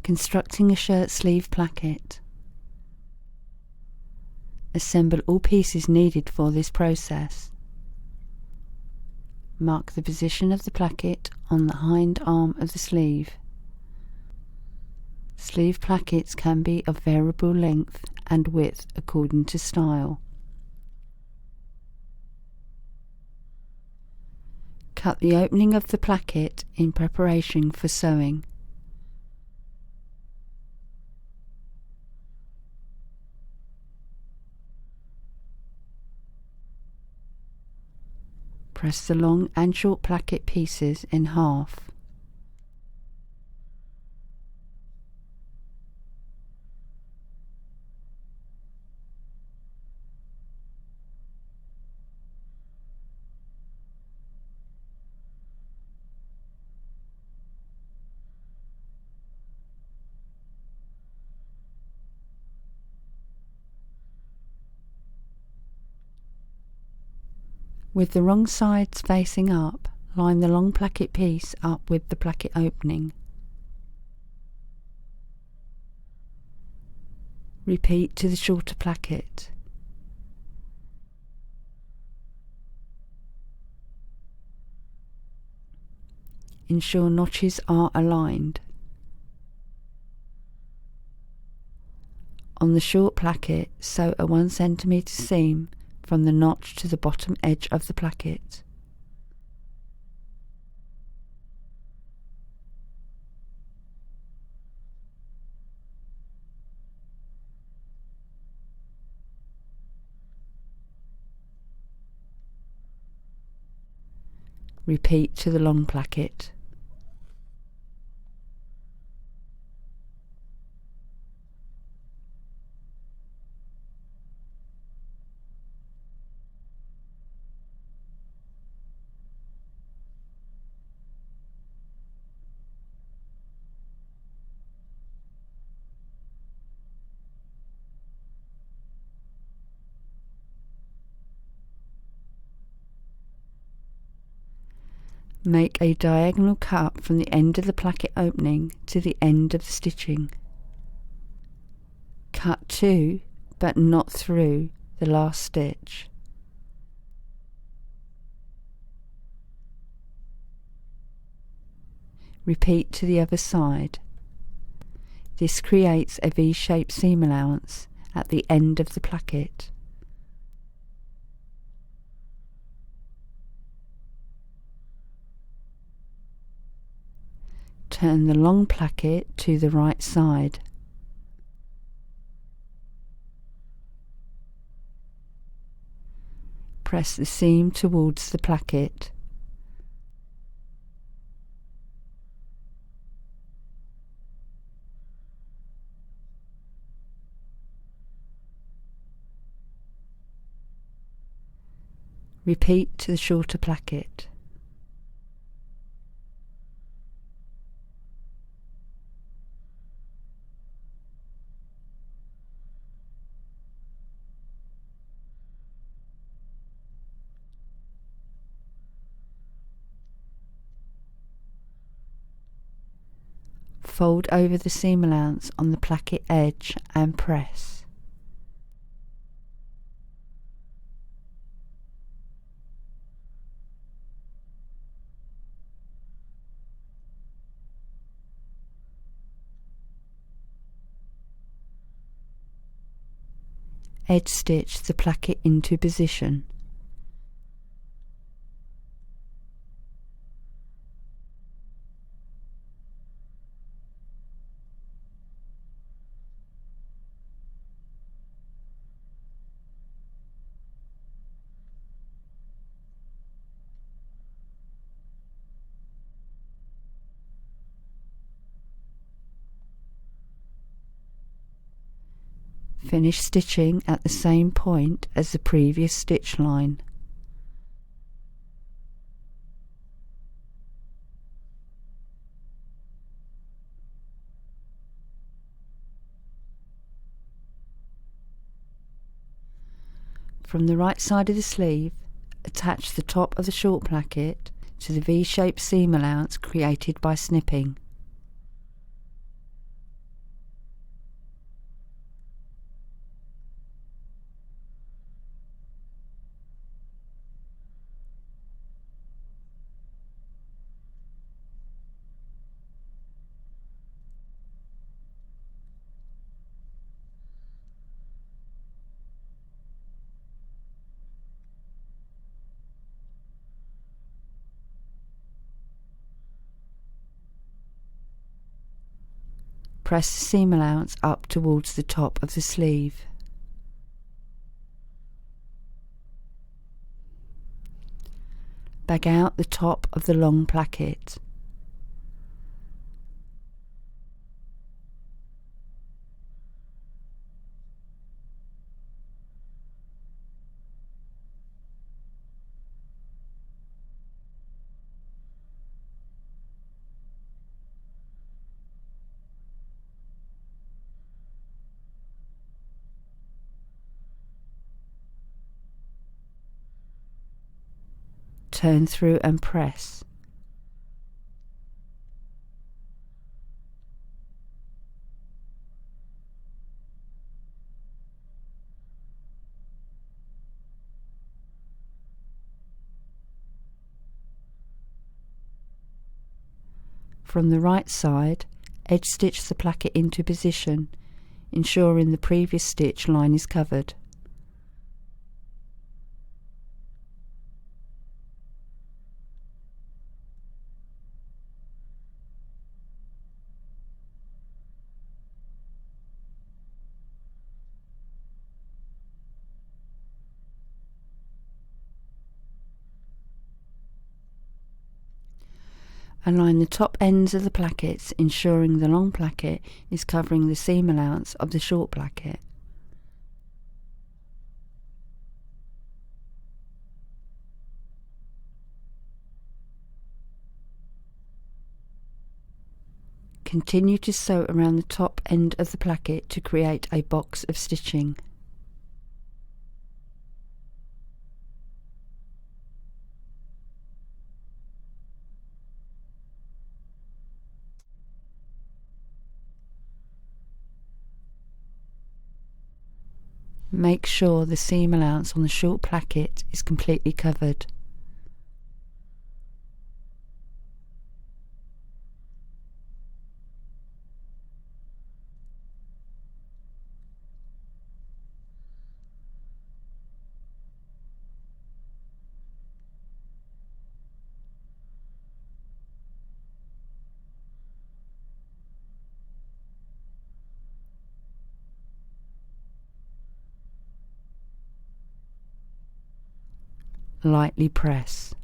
Constructing a shirt sleeve placket. Assemble all pieces needed for this process. Mark the position of the placket on the hind arm of the sleeve. Sleeve plackets can be of variable length and width according to style. Cut the opening of the placket in preparation for sewing. Press the long and short placket pieces in half. With the wrong sides facing up, line the long placket piece up with the placket opening. Repeat to the shorter placket. Ensure notches are aligned. On the short placket, sew a 1 cm seam from the notch to the bottom edge of the placket. Repeat to the long placket. Make a diagonal cut from the end of the placket opening to the end of the stitching. Cut to, but not through, the last stitch. Repeat to the other side. This creates a V-shaped seam allowance at the end of the placket. Turn the long placket to the right side. Press the seam towards the placket. Repeat to the shorter placket. Fold over the seam allowance on the placket edge and press. Edge stitch the placket into position. Finish stitching at the same point as the previous stitch line. From the right side of the sleeve, attach the top of the short placket to the V-shaped seam allowance created by snipping. Press the seam allowance up towards the top of the sleeve. Bag out the top of the long placket. Turn through and press. From the right side, edge stitch the placket into position, ensuring the previous stitch line is covered. Align the top ends of the plackets, ensuring the long placket is covering the seam allowance of the short placket. Continue to sew around the top end of the placket to create a box of stitching. Make sure the seam allowance on the short placket is completely covered. Lightly press.